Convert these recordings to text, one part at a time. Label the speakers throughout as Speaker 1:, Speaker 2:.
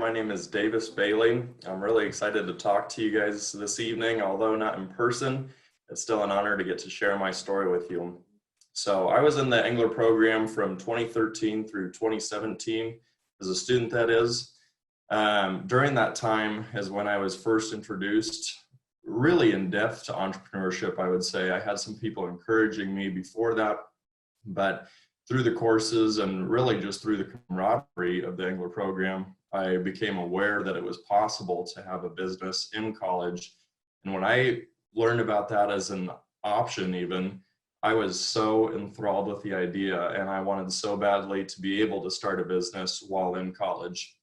Speaker 1: My name is Davis Behle. I'm really excited to talk to you guys this evening, although not in person. It's still an honor to get to share my story with you. So I was in the Engler program from 2013 through 2017 as a student, that is. During that time is when I was first introduced really in depth to entrepreneurship, I would say. I had some people encouraging me before that, but through the courses and really just through the camaraderie of the Engler program, I became aware that it was possible to have a business in college. And when I learned about that as an option even, I was so enthralled with the idea, and I wanted so badly to be able to start a business while in college.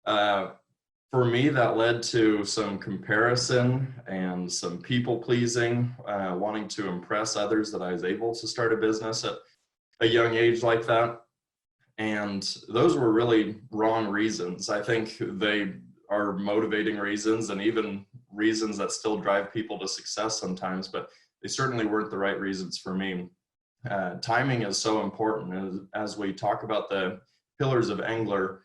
Speaker 1: For me, that led to some comparison and some people pleasing, wanting to impress others that I was able to start a business at a young age like that. And those were really wrong reasons. I think they are motivating reasons and even reasons that still drive people to success sometimes, but they certainly weren't the right reasons for me. Timing is so important. As we talk about the pillars of Engler,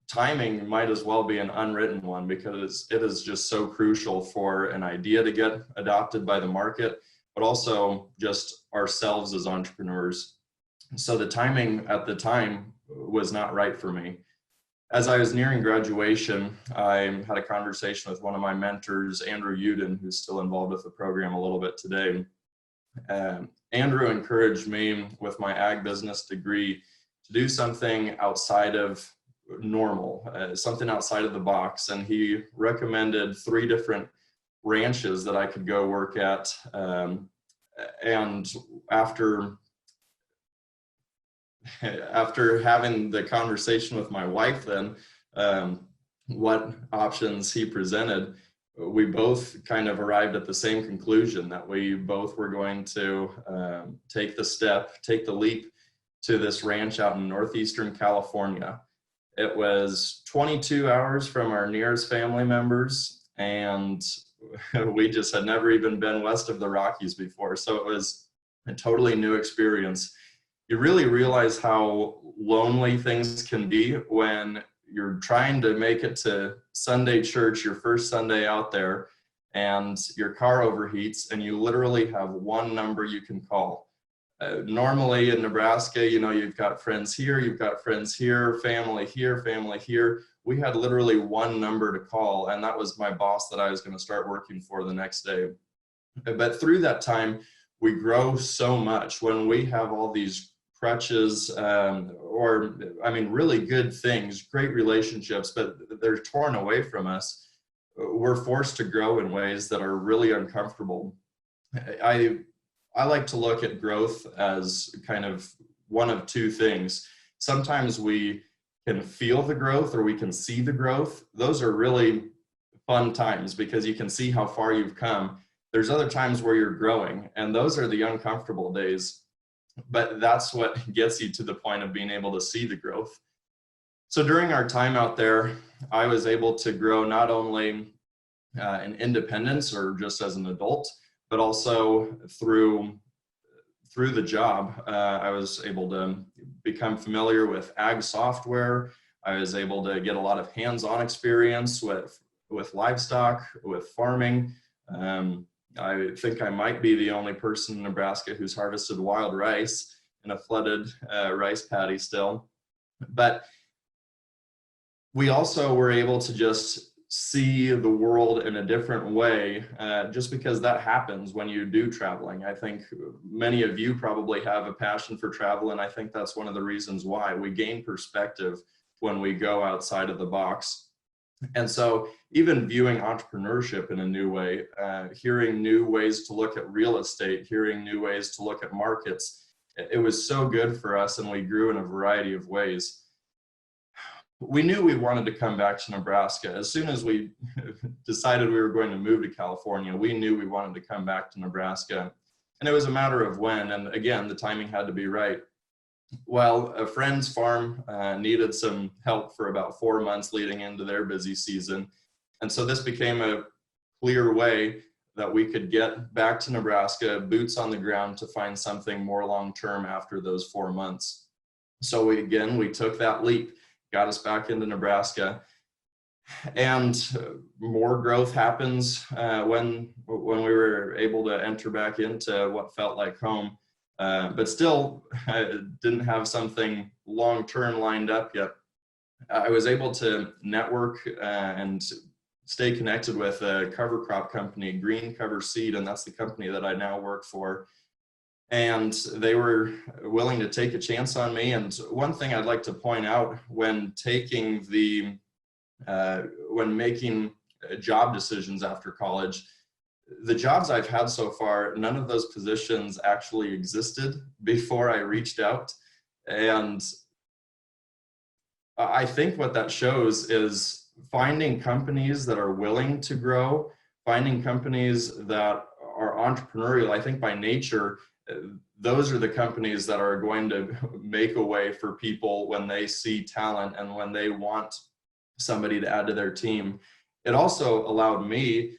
Speaker 1: timing might as well be an unwritten one, because it is just so crucial for an idea to get adopted by the market, but also just ourselves as entrepreneurs. So the timing at the time was not right for me. As I was nearing graduation, I had a conversation with one of my mentors, Andrew Uden, who's still involved with the program a little bit today. Andrew encouraged me with my ag business degree to do something outside of normal, something outside of the box. And he recommended 3 different ranches that I could go work at. And after having the conversation with my wife then, what options he presented, we both kind of arrived at the same conclusion, that we both were going to take the leap to this ranch out in northeastern California. It was 22 hours from our nearest family members, and we just had never even been west of the Rockies before. So it was a totally new experience. You really realize how lonely things can be when you're trying to make it to Sunday church, your first Sunday out there, and your car overheats and you literally have one number you can call. Normally in Nebraska, you've got friends here, you've got friends here, family here, family here. We had literally one number to call, and that was my boss that I was going to start working for the next day. But through that time, we grow so much when we have all these crutches, really good things, great relationships, but they're torn away from us. We're forced to grow in ways that are really uncomfortable. I like to look at growth as kind of one of 2 things. Sometimes we can feel the growth or we can see the growth. Those are really fun times because you can see how far you've come. There's other times where you're growing, and those are the uncomfortable days. But that's what gets you to the point of being able to see the growth. So during our time out there, I was able to grow not only in independence or just as an adult, but also through the job. I was able to become familiar with ag software. I was able to get a lot of hands-on experience with livestock, with farming. I think I might be the only person in Nebraska who's harvested wild rice in a flooded rice paddy still. But we also were able to just see the world in a different way, just because that happens when you do traveling. I think many of you probably have a passion for travel, and I think that's one of the reasons why we gain perspective when we go outside of the box. And so even viewing entrepreneurship in a new way, hearing new ways to look at real estate, hearing new ways to look at markets, it was so good for us, and we grew in a variety of ways. We knew we wanted to come back to Nebraska. As soon as we decided we were going to move to California, we knew we wanted to come back to Nebraska. And it was a matter of when, and again, the timing had to be right. Well, a friend's farm needed some help for about 4 months leading into their busy season. And so this became a clear way that we could get back to Nebraska, boots on the ground, to find something more long-term after those 4 months. So we took that leap. got us back into Nebraska. And more growth happens when we were able to enter back into what felt like home, but still didn't have something long-term lined up yet. I was able to network and stay connected with a cover crop company, Green Cover Seed, and that's the company that I now work for. And they were willing to take a chance on me. And one thing I'd like to point out when making job decisions after college, the jobs I've had so far, none of those positions actually existed before I reached out. And I think what that shows is finding companies that are willing to grow, finding companies that are entrepreneurial. I think by nature, those are the companies that are going to make a way for people when they see talent and when they want somebody to add to their team. It also allowed me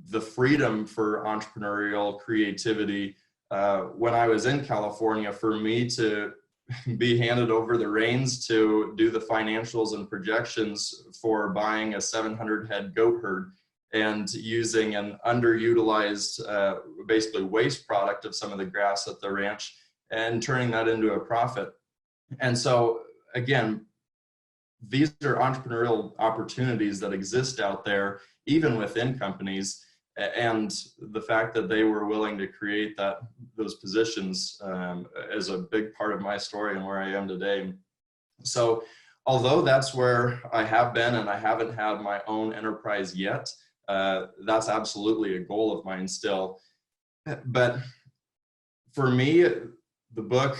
Speaker 1: the freedom for entrepreneurial creativity when I was in California, for me to be handed over the reins to do the financials and projections for buying a 700 head goat herd and using an underutilized, basically waste product of some of the grass at the ranch and turning that into a profit. And so again, these are entrepreneurial opportunities that exist out there, even within companies. And the fact that they were willing to create those positions is a big part of my story and where I am today. So although that's where I have been and I haven't had my own enterprise yet, that's absolutely a goal of mine still. But for me, the book,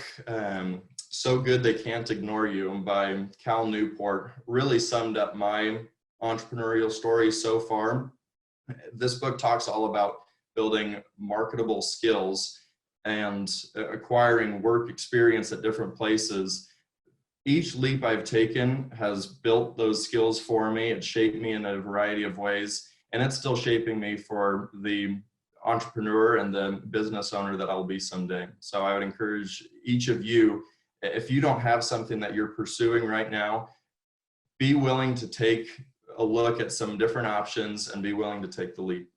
Speaker 1: So Good They Can't Ignore You by Cal Newport really summed up my entrepreneurial story so far. This book talks all about building marketable skills and acquiring work experience at different places. Each leap I've taken has built those skills for me. It shaped me in a variety of ways, and it's still shaping me for the entrepreneur and the business owner that I'll be someday. So I would encourage each of you, if you don't have something that you're pursuing right now, be willing to take a look at some different options and be willing to take the leap.